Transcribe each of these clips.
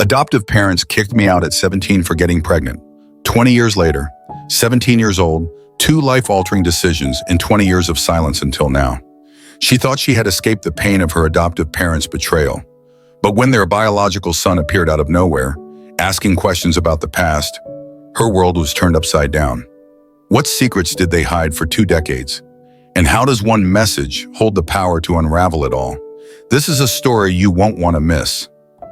Adoptive parents kicked me out at 17 for getting pregnant. 20 years later, 17 years old, 2 life-altering decisions and 20 years of silence until now. She thought she had escaped the pain of her adoptive parents' betrayal. But when their biological son appeared out of nowhere, asking questions about the past, her world was turned upside down. What secrets did they hide for 2 decades? And how does one message hold the power to unravel it all? This is a story you won't want to miss.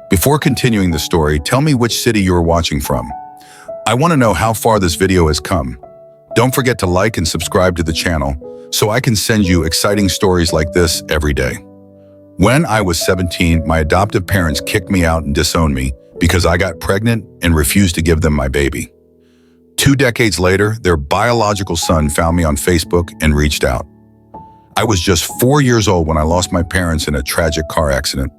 Before continuing the story, tell me which city you are watching from. I want to know how far this video has come. Don't forget to like and subscribe to the channel so I can send you exciting stories like this every day. When I was 17, my adoptive parents kicked me out and disowned me because I got pregnant and refused to give them my baby. 2 decades later, their biological son found me on Facebook and reached out. I was just 4 years old when I lost my parents in a tragic car accident.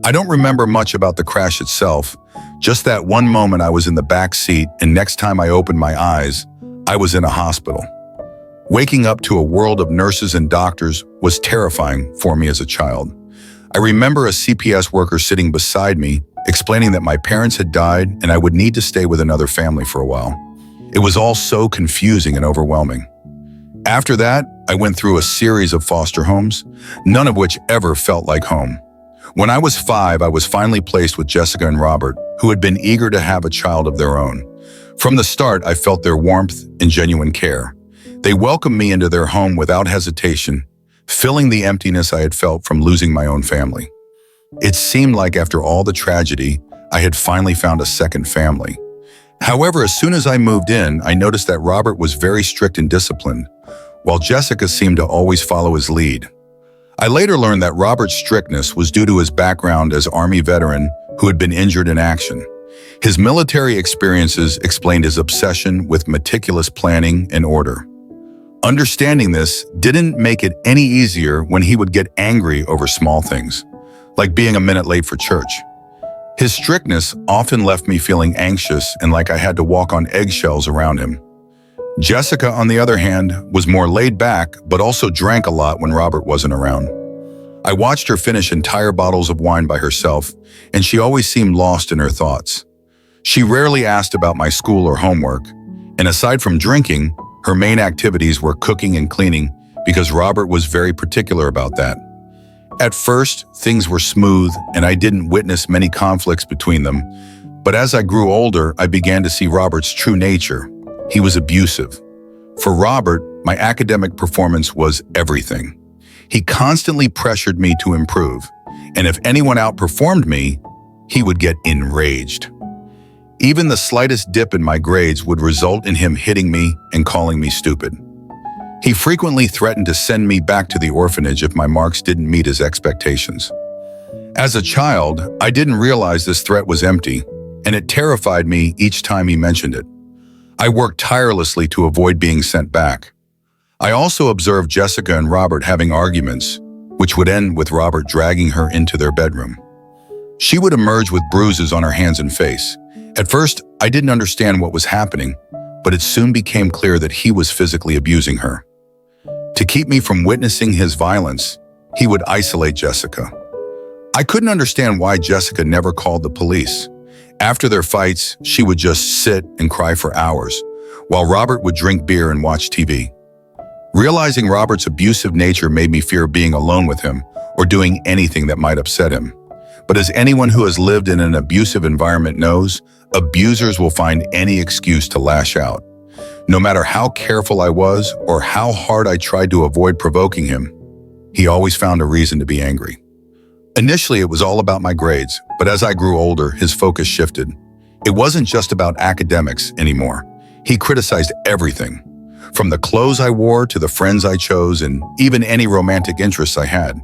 I don't remember much about the crash itself, just that one moment I was in the back seat and next time I opened my eyes, I was in a hospital. Waking up to a world of nurses and doctors was terrifying for me as a child. I remember a CPS worker sitting beside me, explaining that my parents had died and I would need to stay with another family for a while. It was all so confusing and overwhelming. After that, I went through a series of foster homes, none of which ever felt like home. When I was 5, I was finally placed with Jessica and Robert, who had been eager to have a child of their own. From the start, I felt their warmth and genuine care. They welcomed me into their home without hesitation, filling the emptiness I had felt from losing my own family. It seemed like after all the tragedy, I had finally found a second family. However, as soon as I moved in, I noticed that Robert was very strict and disciplined, while Jessica seemed to always follow his lead. I later learned that Robert's strictness was due to his background as Army veteran who had been injured in action. His military experiences explained his obsession with meticulous planning and order. Understanding this didn't make it any easier when he would get angry over small things, like being a minute late for church. His strictness often left me feeling anxious and like I had to walk on eggshells around him. Jessica, on the other hand, was more laid back, but also drank a lot when Robert wasn't around. I watched her finish entire bottles of wine by herself, and she always seemed lost in her thoughts. She rarely asked about my school or homework, and aside from drinking, her main activities were cooking and cleaning because Robert was very particular about that. At first, things were smooth, and I didn't witness many conflicts between them, but as I grew older, I began to see Robert's true nature. He was abusive. For Robert, my academic performance was everything. He constantly pressured me to improve, and if anyone outperformed me, he would get enraged. Even the slightest dip in my grades would result in him hitting me and calling me stupid. He frequently threatened to send me back to the orphanage if my marks didn't meet his expectations. As a child, I didn't realize this threat was empty, and it terrified me each time he mentioned it. I worked tirelessly to avoid being sent back. I also observed Jessica and Robert having arguments, which would end with Robert dragging her into their bedroom. She would emerge with bruises on her hands and face. At first, I didn't understand what was happening, but it soon became clear that he was physically abusing her. To keep me from witnessing his violence, he would isolate Jessica. I couldn't understand why Jessica never called the police. After their fights, she would just sit and cry for hours, while Robert would drink beer and watch TV. Realizing Robert's abusive nature made me fear being alone with him or doing anything that might upset him. But as anyone who has lived in an abusive environment knows, abusers will find any excuse to lash out. No matter how careful I was or how hard I tried to avoid provoking him, he always found a reason to be angry. Initially, it was all about my grades, but as I grew older, his focus shifted. It wasn't just about academics anymore. He criticized everything, from the clothes I wore to the friends I chose and even any romantic interests I had.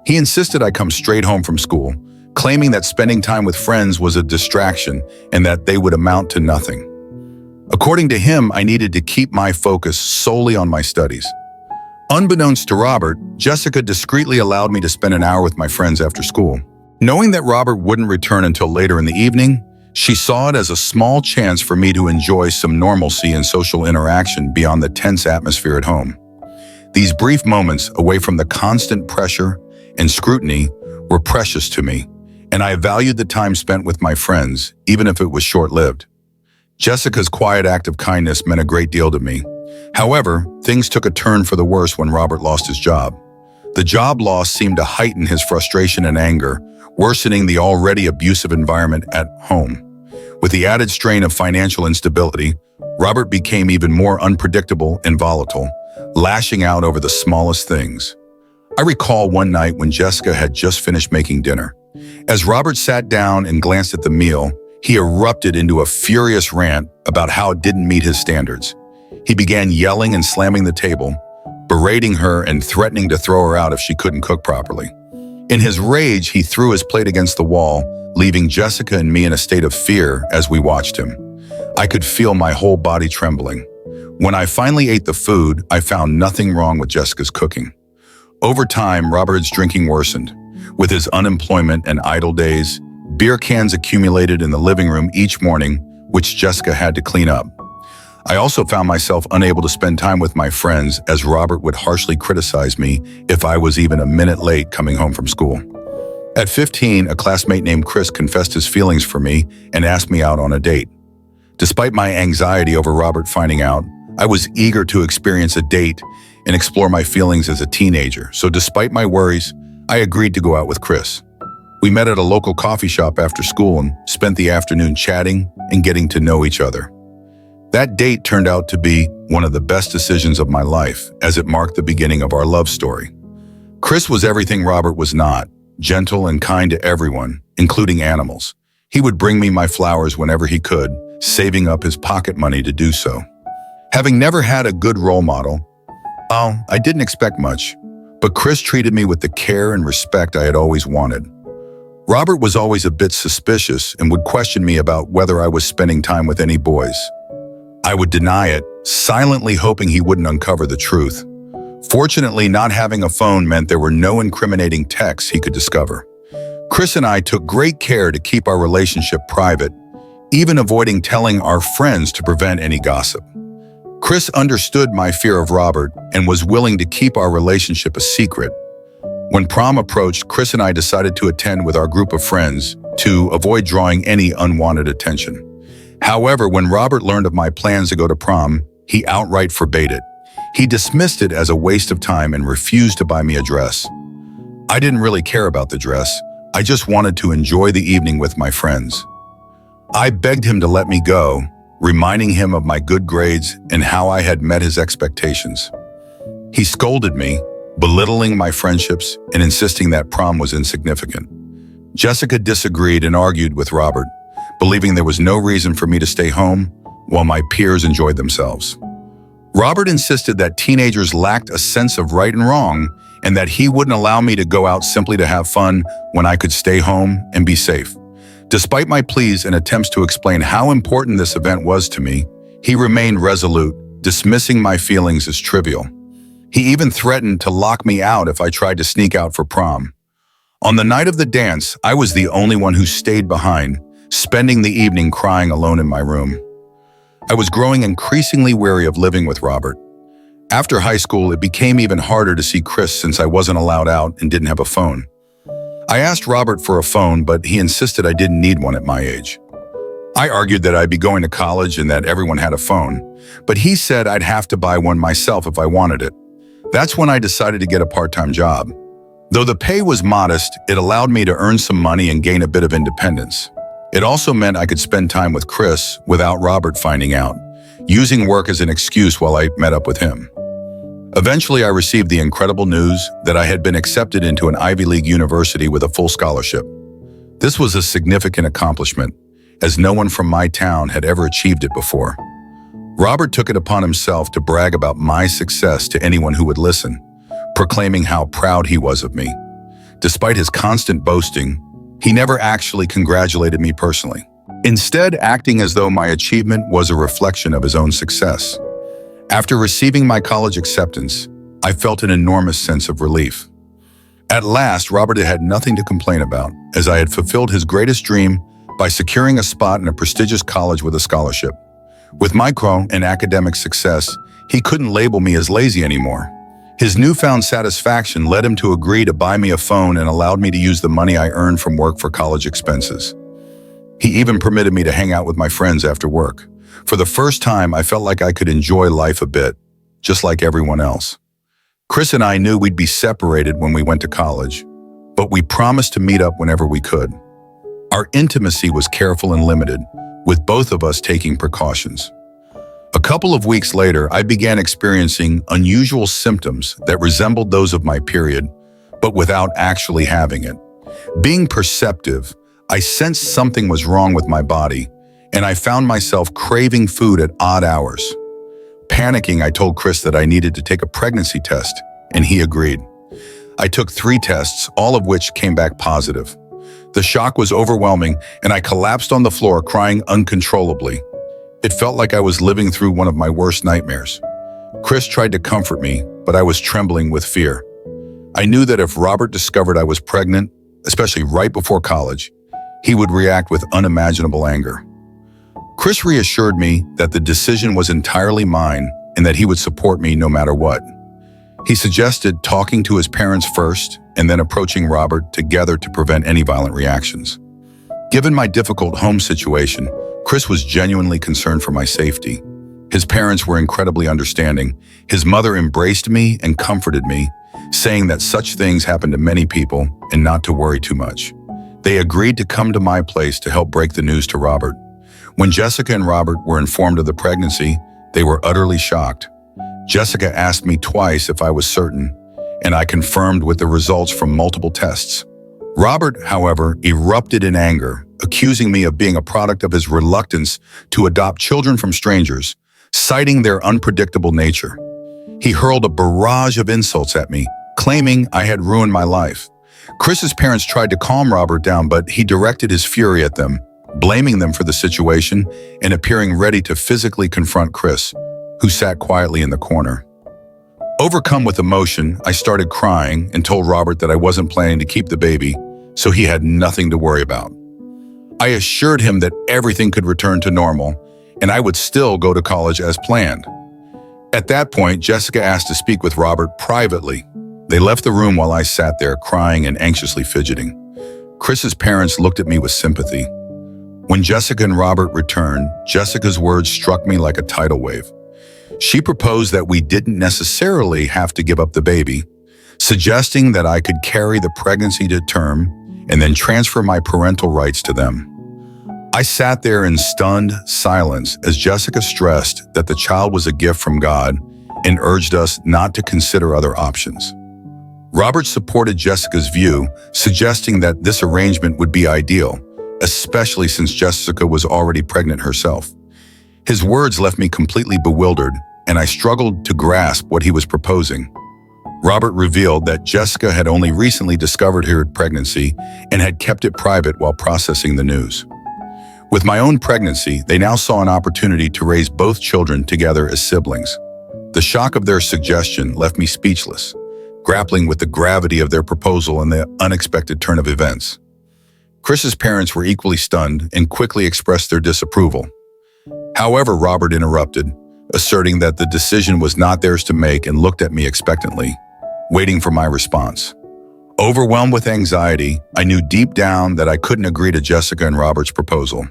He insisted I come straight home from school, claiming that spending time with friends was a distraction and that they would amount to nothing. According to him, I needed to keep my focus solely on my studies. Unbeknownst to Robert, Jessica discreetly allowed me to spend an hour with my friends after school. Knowing that Robert wouldn't return until later in the evening, she saw it as a small chance for me to enjoy some normalcy and social interaction beyond the tense atmosphere at home. These brief moments away from the constant pressure and scrutiny were precious to me, and I valued the time spent with my friends, even if it was short-lived. Jessica's quiet act of kindness meant a great deal to me. However, things took a turn for the worse when Robert lost his job. The job loss seemed to heighten his frustration and anger, worsening the already abusive environment at home. With the added strain of financial instability, Robert became even more unpredictable and volatile, lashing out over the smallest things. I recall one night when Jessica had just finished making dinner. As Robert sat down and glanced at the meal, he erupted into a furious rant about how it didn't meet his standards. He began yelling and slamming the table, berating her and threatening to throw her out if she couldn't cook properly. In his rage, he threw his plate against the wall, leaving Jessica and me in a state of fear as we watched him. I could feel my whole body trembling. When I finally ate the food, I found nothing wrong with Jessica's cooking. Over time, Robert's drinking worsened. With his unemployment and idle days, beer cans accumulated in the living room each morning, which Jessica had to clean up. I also found myself unable to spend time with my friends as Robert would harshly criticize me if I was even a minute late coming home from school. At 15, a classmate named Chris confessed his feelings for me and asked me out on a date. Despite my anxiety over Robert finding out, I was eager to experience a date and explore my feelings as a teenager, so despite my worries, I agreed to go out with Chris. We met at a local coffee shop after school and spent the afternoon chatting and getting to know each other. That date turned out to be one of the best decisions of my life, as it marked the beginning of our love story. Chris was everything Robert was not, gentle and kind to everyone, including animals. He would bring me my flowers whenever he could, saving up his pocket money to do so. Having never had a good role model, I didn't expect much, but Chris treated me with the care and respect I had always wanted. Robert was always a bit suspicious and would question me about whether I was spending time with any boys. I would deny it, silently hoping he wouldn't uncover the truth. Fortunately, not having a phone meant there were no incriminating texts he could discover. Chris and I took great care to keep our relationship private, even avoiding telling our friends to prevent any gossip. Chris understood my fear of Robert and was willing to keep our relationship a secret. When prom approached, Chris and I decided to attend with our group of friends to avoid drawing any unwanted attention. However, when Robert learned of my plans to go to prom, he outright forbade it. He dismissed it as a waste of time and refused to buy me a dress. I didn't really care about the dress. I just wanted to enjoy the evening with my friends. I begged him to let me go, reminding him of my good grades and how I had met his expectations. He scolded me, belittling my friendships and insisting that prom was insignificant. Jessica disagreed and argued with Robert, believing there was no reason for me to stay home while my peers enjoyed themselves. Robert insisted that teenagers lacked a sense of right and wrong and that he wouldn't allow me to go out simply to have fun when I could stay home and be safe. Despite my pleas and attempts to explain how important this event was to me, he remained resolute, dismissing my feelings as trivial. He even threatened to lock me out if I tried to sneak out for prom. On the night of the dance, I was the only one who stayed behind, spending the evening crying alone in my room. I was growing increasingly wary of living with Robert. After high school, it became even harder to see Chris since I wasn't allowed out and didn't have a phone. I asked Robert for a phone, but he insisted I didn't need one at my age. I argued that I'd be going to college and that everyone had a phone, but he said I'd have to buy one myself if I wanted it. That's when I decided to get a part-time job. Though the pay was modest, it allowed me to earn some money and gain a bit of independence. It also meant I could spend time with Chris without Robert finding out, using work as an excuse while I met up with him. Eventually, I received the incredible news that I had been accepted into an Ivy League university with a full scholarship. This was a significant accomplishment, as no one from my town had ever achieved it before. Robert took it upon himself to brag about my success to anyone who would listen, proclaiming how proud he was of me. Despite his constant boasting, he never actually congratulated me personally, instead acting as though my achievement was a reflection of his own success. After receiving my college acceptance, I felt an enormous sense of relief. At last, Robert had nothing to complain about, as I had fulfilled his greatest dream by securing a spot in a prestigious college with a scholarship. With micro and academic success, he couldn't label me as lazy anymore. His newfound satisfaction led him to agree to buy me a phone and allowed me to use the money I earned from work for college expenses. He even permitted me to hang out with my friends after work. For the first time, I felt like I could enjoy life a bit, just like everyone else. Chris and I knew we'd be separated when we went to college, but we promised to meet up whenever we could. Our intimacy was careful and limited, with both of us taking precautions. A couple of weeks later, I began experiencing unusual symptoms that resembled those of my period, but without actually having it. Being perceptive, I sensed something was wrong with my body, and I found myself craving food at odd hours. Panicking, I told Chris that I needed to take a pregnancy test, and he agreed. I took 3 tests, all of which came back positive. The shock was overwhelming, and I collapsed on the floor crying uncontrollably. It felt like I was living through one of my worst nightmares. Chris tried to comfort me, but I was trembling with fear. I knew that if Robert discovered I was pregnant, especially right before college, he would react with unimaginable anger. Chris reassured me that the decision was entirely mine and that he would support me no matter what. He suggested talking to his parents first and then approaching Robert together to prevent any violent reactions. Given my difficult home situation, Chris was genuinely concerned for my safety. His parents were incredibly understanding. His mother embraced me and comforted me, saying that such things happen to many people and not to worry too much. They agreed to come to my place to help break the news to Robert. When Jessica and Robert were informed of the pregnancy, they were utterly shocked. Jessica asked me twice if I was certain, and I confirmed with the results from multiple tests. Robert, however, erupted in anger, accusing me of being a product of his reluctance to adopt children from strangers, citing their unpredictable nature. He hurled a barrage of insults at me, claiming I had ruined my life. Chris's parents tried to calm Robert down, but he directed his fury at them, blaming them for the situation and appearing ready to physically confront Chris, who sat quietly in the corner. Overcome with emotion, I started crying and told Robert that I wasn't planning to keep the baby, so he had nothing to worry about. I assured him that everything could return to normal, and I would still go to college as planned. At that point, Jessica asked to speak with Robert privately. They left the room while I sat there crying and anxiously fidgeting. Chris's parents looked at me with sympathy. When Jessica and Robert returned, Jessica's words struck me like a tidal wave. She proposed that we didn't necessarily have to give up the baby, suggesting that I could carry the pregnancy to term and then transfer my parental rights to them. I sat there in stunned silence as Jessica stressed that the child was a gift from God and urged us not to consider other options. Robert supported Jessica's view, suggesting that this arrangement would be ideal, especially since Jessica was already pregnant herself. His words left me completely bewildered, and I struggled to grasp what he was proposing. Robert revealed that Jessica had only recently discovered her pregnancy and had kept it private while processing the news. With my own pregnancy, they now saw an opportunity to raise both children together as siblings. The shock of their suggestion left me speechless, grappling with the gravity of their proposal and the unexpected turn of events. Chris's parents were equally stunned and quickly expressed their disapproval. However, Robert interrupted, asserting that the decision was not theirs to make, and looked at me expectantly, waiting for my response. Overwhelmed with anxiety, I knew deep down that I couldn't agree to Jessica and Robert's proposal.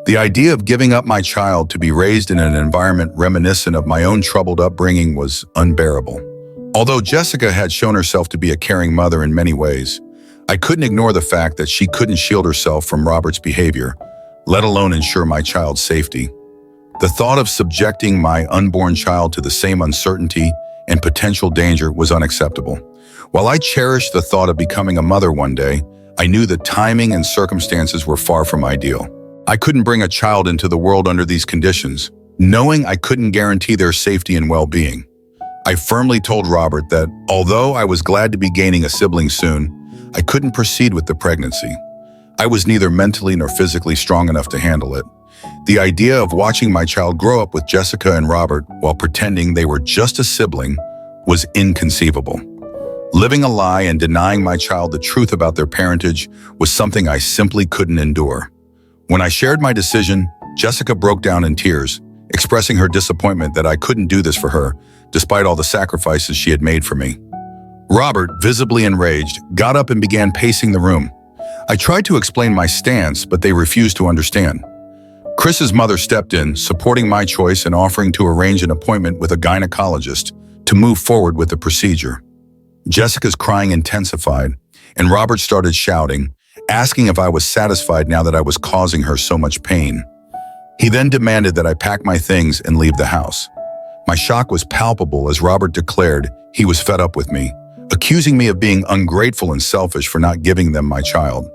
The idea of giving up my child to be raised in an environment reminiscent of my own troubled upbringing was unbearable. Although Jessica had shown herself to be a caring mother in many ways, I couldn't ignore the fact that she couldn't shield herself from Robert's behavior, let alone ensure my child's safety. The thought of subjecting my unborn child to the same uncertainty and potential danger was unacceptable. While I cherished the thought of becoming a mother one day, I knew the timing and circumstances were far from ideal. I couldn't bring a child into the world under these conditions, knowing I couldn't guarantee their safety and well-being. I firmly told Robert that, although I was glad to be gaining a sibling soon, I couldn't proceed with the pregnancy. I was neither mentally nor physically strong enough to handle it. The idea of watching my child grow up with Jessica and Robert while pretending they were just a sibling was inconceivable. Living a lie and denying my child the truth about their parentage was something I simply couldn't endure. When I shared my decision, Jessica broke down in tears, expressing her disappointment that I couldn't do this for her, despite all the sacrifices she had made for me. Robert, visibly enraged, got up and began pacing the room. I tried to explain my stance, but they refused to understand. Chris's mother stepped in, supporting my choice and offering to arrange an appointment with a gynecologist to move forward with the procedure. Jessica's crying intensified, and Robert started shouting, asking if I was satisfied now that I was causing her so much pain. He then demanded that I pack my things and leave the house. My shock was palpable as Robert declared he was fed up with me, accusing me of being ungrateful and selfish for not giving them my child.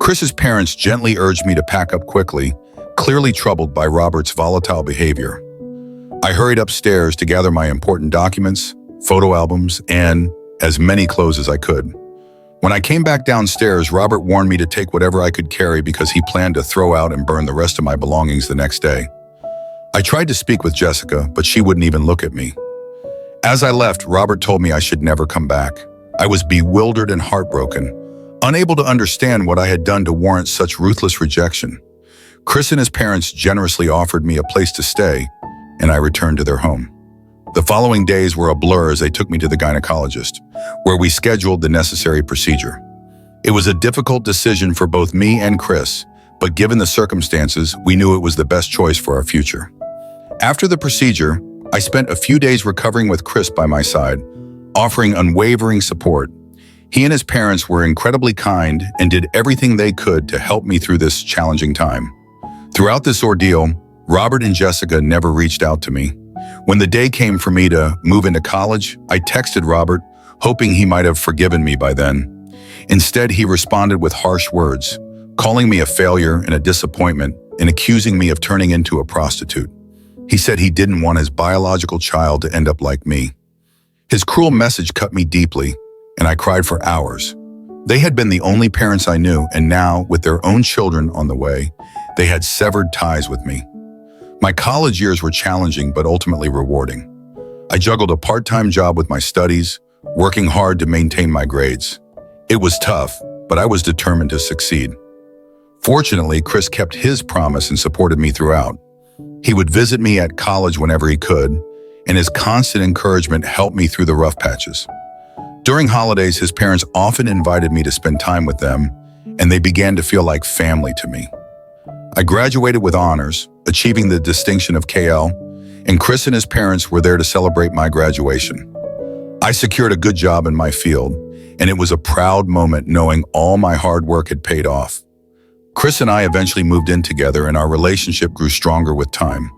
Chris's parents gently urged me to pack up quickly, clearly troubled by Robert's volatile behavior. I hurried upstairs to gather my important documents, photo albums, and as many clothes as I could. When I came back downstairs, Robert warned me to take whatever I could carry because he planned to throw out and burn the rest of my belongings the next day. I tried to speak with Jessica, but she wouldn't even look at me. As I left, Robert told me I should never come back. I was bewildered and heartbroken, unable to understand what I had done to warrant such ruthless rejection. Chris and his parents generously offered me a place to stay, and I returned to their home. The following days were a blur as they took me to the gynecologist, where we scheduled the necessary procedure. It was a difficult decision for both me and Chris, but given the circumstances, we knew it was the best choice for our future. After the procedure, I spent a few days recovering with Chris by my side, offering unwavering support. He and his parents were incredibly kind and did everything they could to help me through this challenging time. Throughout this ordeal, Robert and Jessica never reached out to me. When the day came for me to move into college, I texted Robert, hoping he might have forgiven me by then. Instead, he responded with harsh words, calling me a failure and a disappointment and accusing me of turning into a prostitute. He said he didn't want his biological child to end up like me. His cruel message cut me deeply, and I cried for hours. They had been the only parents I knew, and now, with their own children on the way, they had severed ties with me. My college years were challenging but ultimately rewarding. I juggled a part-time job with my studies, working hard to maintain my grades. It was tough, but I was determined to succeed. Fortunately, Chris kept his promise and supported me throughout. He would visit me at college whenever he could, and his constant encouragement helped me through the rough patches. During holidays, his parents often invited me to spend time with them, and they began to feel like family to me. I graduated with honors, achieving the distinction of KL, and Chris and his parents were there to celebrate my graduation. I secured a good job in my field, and it was a proud moment knowing all my hard work had paid off. Chris and I eventually moved in together, and our relationship grew stronger with time.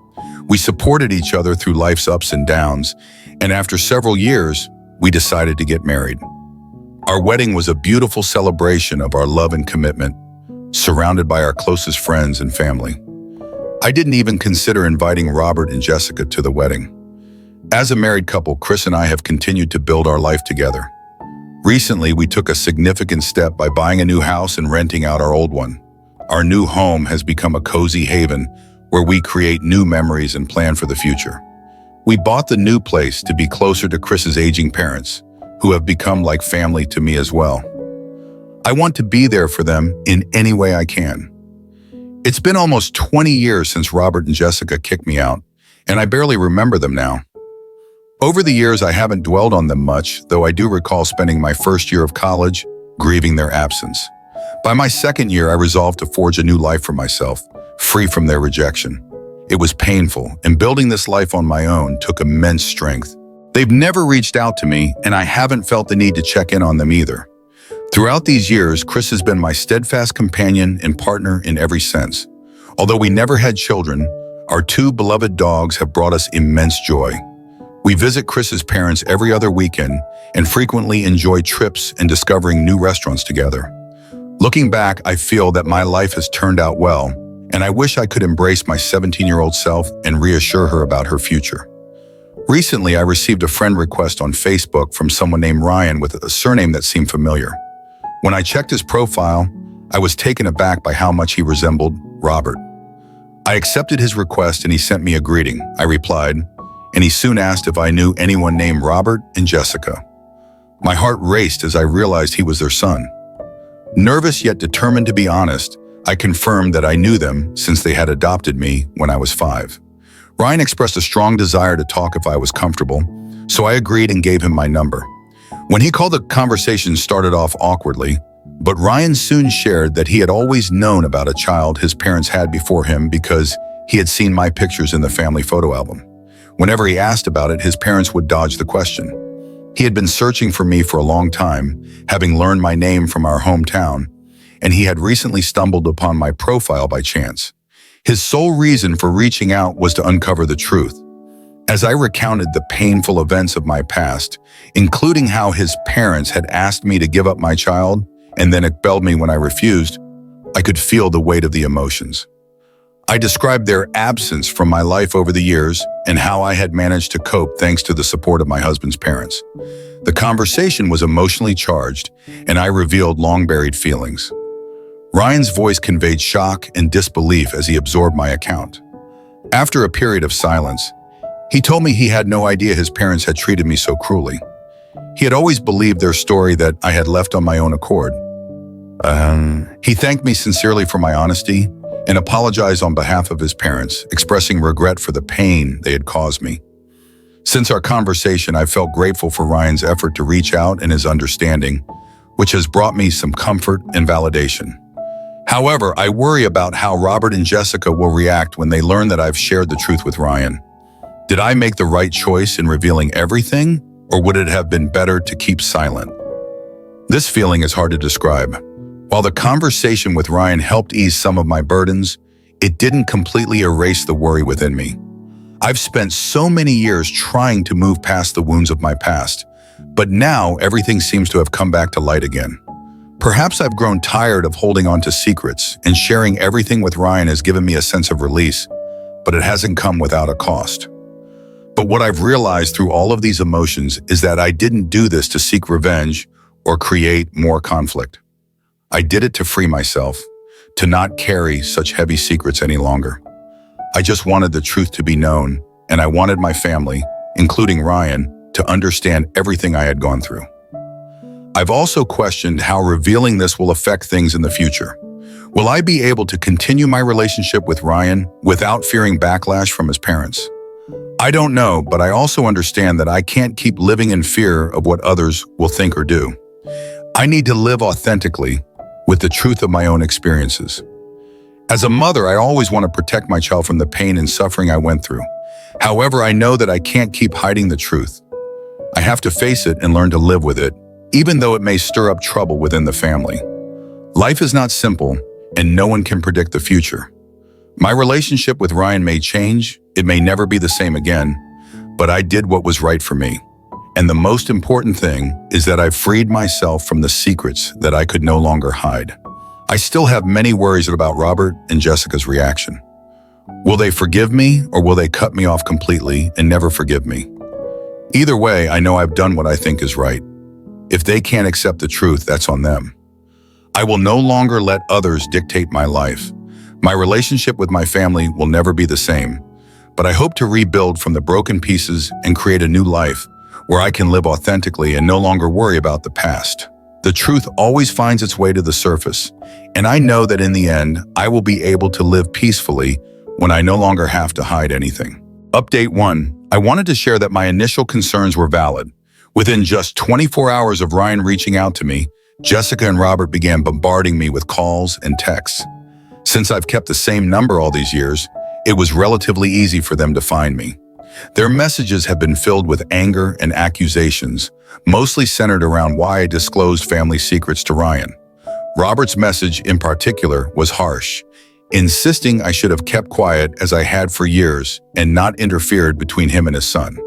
We supported each other through life's ups and downs, and after several years, we decided to get married. Our wedding was a beautiful celebration of our love and commitment, surrounded by our closest friends and family. I didn't even consider inviting Robert and Jessica to the wedding. As a married couple, Chris and I have continued to build our life together. Recently, we took a significant step by buying a new house and renting out our old one. Our new home has become a cozy haven where we create new memories and plan for the future. We bought the new place to be closer to Chris's aging parents, who have become like family to me as well. I want to be there for them in any way I can. It's been almost 20 years since Robert and Jessica kicked me out, and I barely remember them now. Over the years, I haven't dwelled on them much, though I do recall spending my first year of college grieving their absence. By my second year, I resolved to forge a new life for myself, free from their rejection. It was painful, and building this life on my own took immense strength. They've never reached out to me, and I haven't felt the need to check in on them either. Throughout these years, Chris has been my steadfast companion and partner in every sense. Although we never had children, our two beloved dogs have brought us immense joy. We visit Chris's parents every other weekend and frequently enjoy trips and discovering new restaurants together. Looking back, I feel that my life has turned out well, and I wish I could embrace my 17-year-old self and reassure her about her future. Recently, I received a friend request on Facebook from someone named Ryan with a surname that seemed familiar. When I checked his profile, I was taken aback by how much he resembled Robert. I accepted his request and he sent me a greeting. I replied, and he soon asked if I knew anyone named Robert and Jessica. My heart raced as I realized he was their son. Nervous yet determined to be honest, I confirmed that I knew them since they had adopted me when I was 5. Ryan expressed a strong desire to talk if I was comfortable, so I agreed and gave him my number. When he called, the conversation started off awkwardly, but Ryan soon shared that he had always known about a child his parents had before him because he had seen my pictures in the family photo album. Whenever he asked about it, his parents would dodge the question. He had been searching for me for a long time, having learned my name from our hometown, and he had recently stumbled upon my profile by chance. His sole reason for reaching out was to uncover the truth. As I recounted the painful events of my past, including how his parents had asked me to give up my child and then expelled me when I refused, I could feel the weight of the emotions. I described their absence from my life over the years and how I had managed to cope thanks to the support of my husband's parents. The conversation was emotionally charged, and I revealed long-buried feelings. Ryan's voice conveyed shock and disbelief as he absorbed my account. After a period of silence, he told me he had no idea his parents had treated me so cruelly. He had always believed their story that I had left on my own accord. He thanked me sincerely for my honesty and apologized on behalf of his parents, expressing regret for the pain they had caused me. Since our conversation, I felt grateful for Ryan's effort to reach out and his understanding, which has brought me some comfort and validation. However, I worry about how Robert and Jessica will react when they learn that I've shared the truth with Ryan. Did I make the right choice in revealing everything, or would it have been better to keep silent? This feeling is hard to describe. While the conversation with Ryan helped ease some of my burdens, it didn't completely erase the worry within me. I've spent so many years trying to move past the wounds of my past, but now everything seems to have come back to light again. Perhaps I've grown tired of holding on to secrets, and sharing everything with Ryan has given me a sense of release, but it hasn't come without a cost. But what I've realized through all of these emotions is that I didn't do this to seek revenge or create more conflict. I did it to free myself, to not carry such heavy secrets any longer. I just wanted the truth to be known, and I wanted my family, including Ryan, to understand everything I had gone through. I've also questioned how revealing this will affect things in the future. Will I be able to continue my relationship with Ryan without fearing backlash from his parents? I don't know, but I also understand that I can't keep living in fear of what others will think or do. I need to live authentically with the truth of my own experiences. As a mother, I always want to protect my child from the pain and suffering I went through. However, I know that I can't keep hiding the truth. I have to face it and learn to live with it, even though it may stir up trouble within the family. Life is not simple, and no one can predict the future. My relationship with Ryan may change, it may never be the same again, but I did what was right for me. And the most important thing is that I've freed myself from the secrets that I could no longer hide. I still have many worries about Robert and Jessica's reaction. Will they forgive me, or will they cut me off completely and never forgive me? Either way, I know I've done what I think is right. If they can't accept the truth, that's on them. I will no longer let others dictate my life. My relationship with my family will never be the same, but I hope to rebuild from the broken pieces and create a new life where I can live authentically and no longer worry about the past. The truth always finds its way to the surface, and I know that in the end, I will be able to live peacefully when I no longer have to hide anything. Update 1. I wanted to share that my initial concerns were valid. Within just 24 hours of Ryan reaching out to me, Jessica and Robert began bombarding me with calls and texts. Since I've kept the same number all these years, it was relatively easy for them to find me. Their messages have been filled with anger and accusations, mostly centered around why I disclosed family secrets to Ryan. Robert's message in particular was harsh, insisting I should have kept quiet as I had for years and not interfered between him and his son.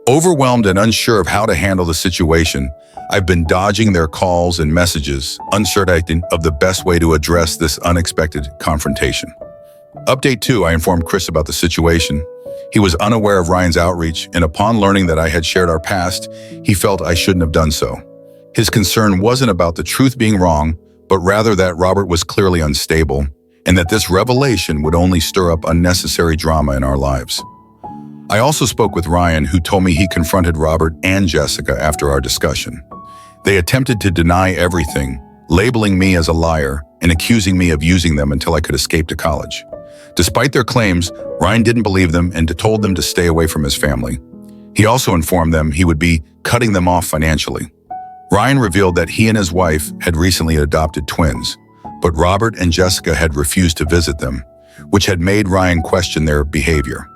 Overwhelmed and unsure of how to handle the situation, I've been dodging their calls and messages, uncertain of the best way to address this unexpected confrontation. Update 2, I informed Chris about the situation. He was unaware of Ryan's outreach, and upon learning that I had shared our past, he felt I shouldn't have done so. His concern wasn't about the truth being wrong, but rather that Robert was clearly unstable, and that this revelation would only stir up unnecessary drama in our lives. I also spoke with Ryan, who told me he confronted Robert and Jessica after our discussion. They attempted to deny everything, labeling me as a liar and accusing me of using them until I could escape to college. Despite their claims, Ryan didn't believe them and told them to stay away from his family. He also informed them he would be cutting them off financially. Ryan revealed that he and his wife had recently adopted twins, but Robert and Jessica had refused to visit them, which had made Ryan question their behavior.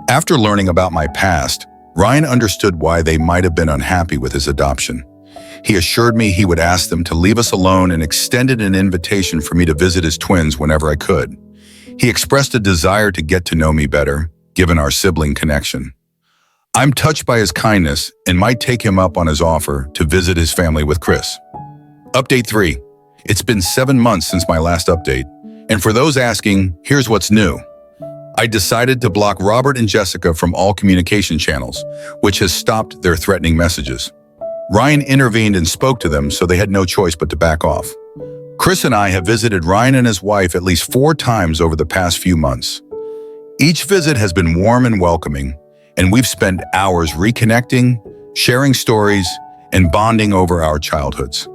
After learning about my past, Ryan understood why they might have been unhappy with his adoption. He assured me he would ask them to leave us alone and extended an invitation for me to visit his twins whenever I could. He expressed a desire to get to know me better, given our sibling connection. I'm touched by his kindness and might take him up on his offer to visit his family with Chris. Update 3. It's been 7 months since my last update, and for those asking, here's what's new. I decided to block Robert and Jessica from all communication channels, which has stopped their threatening messages. Ryan intervened and spoke to them, so they had no choice but to back off. Chris and I have visited Ryan and his wife at least 4 times over the past few months. Each visit has been warm and welcoming, and we've spent hours reconnecting, sharing stories, and bonding over our childhoods.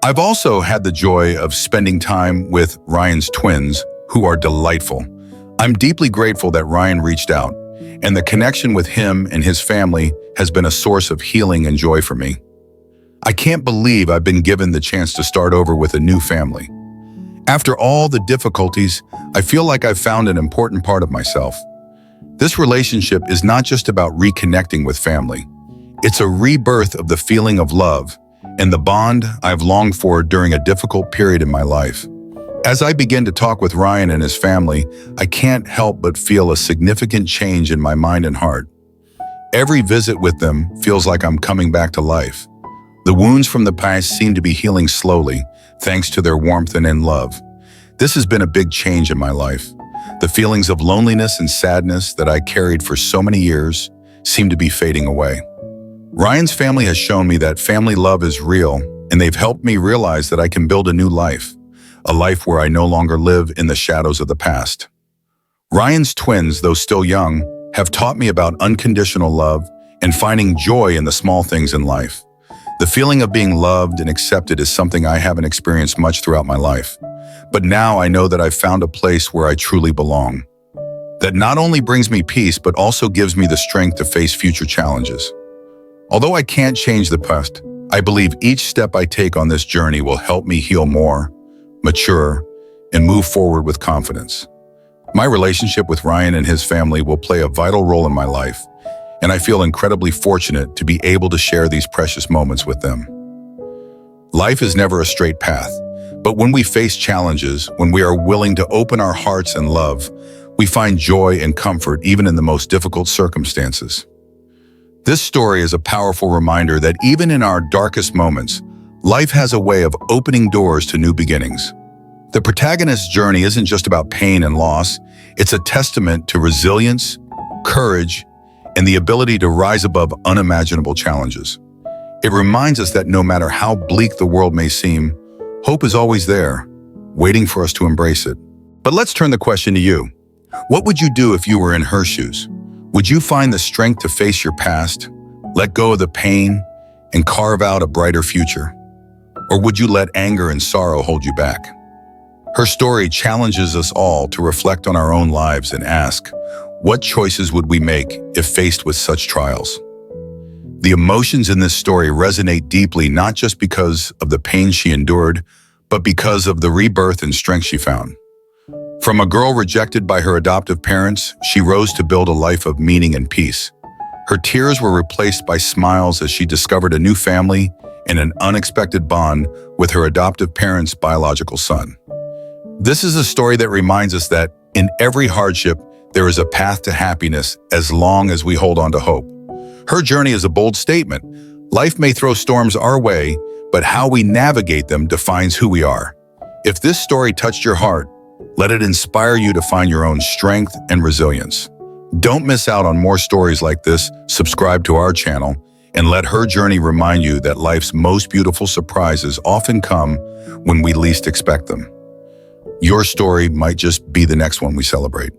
I've also had the joy of spending time with Ryan's twins, who are delightful. I'm deeply grateful that Ryan reached out, and the connection with him and his family has been a source of healing and joy for me. I can't believe I've been given the chance to start over with a new family. After all the difficulties, I feel like I've found an important part of myself. This relationship is not just about reconnecting with family. It's a rebirth of the feeling of love and the bond I've longed for during a difficult period in my life. As I begin to talk with Ryan and his family, I can't help but feel a significant change in my mind and heart. Every visit with them feels like I'm coming back to life. The wounds from the past seem to be healing slowly, thanks to their warmth and in love. This has been a big change in my life. The feelings of loneliness and sadness that I carried for so many years seem to be fading away. Ryan's family has shown me that family love is real, and they've helped me realize that I can build a new life, a life where I no longer live in the shadows of the past. Ryan's twins, though still young, have taught me about unconditional love and finding joy in the small things in life. The feeling of being loved and accepted is something I haven't experienced much throughout my life. But now I know that I've found a place where I truly belong. That not only brings me peace, but also gives me the strength to face future challenges. Although I can't change the past, I believe each step I take on this journey will help me heal more, mature, and move forward with confidence. My relationship with Ryan and his family will play a vital role in my life, and I feel incredibly fortunate to be able to share these precious moments with them. Life is never a straight path, but when we face challenges, when we are willing to open our hearts and love, we find joy and comfort even in the most difficult circumstances. This story is a powerful reminder that even in our darkest moments, life has a way of opening doors to new beginnings. The protagonist's journey isn't just about pain and loss, it's a testament to resilience, courage, and the ability to rise above unimaginable challenges. It reminds us that no matter how bleak the world may seem, hope is always there, waiting for us to embrace it. But let's turn the question to you. What would you do if you were in her shoes? Would you find the strength to face your past, let go of the pain, and carve out a brighter future? Or would you let anger and sorrow hold you back? Her story challenges us all to reflect on our own lives and ask, what choices would we make if faced with such trials? The emotions in this story resonate deeply, not just because of the pain she endured, but because of the rebirth and strength she found. From a girl rejected by her adoptive parents, she rose to build a life of meaning and peace. Her tears were replaced by smiles as she discovered a new family and an unexpected bond with her adoptive parents' biological son. This is a story that reminds us that in every hardship, there is a path to happiness as long as we hold on to hope. Her journey is a bold statement. Life may throw storms our way, but how we navigate them defines who we are. If this story touched your heart, let it inspire you to find your own strength and resilience. Don't miss out on more stories like this. Subscribe to our channel and let her journey remind you that life's most beautiful surprises often come when we least expect them. Your story might just be the next one we celebrate.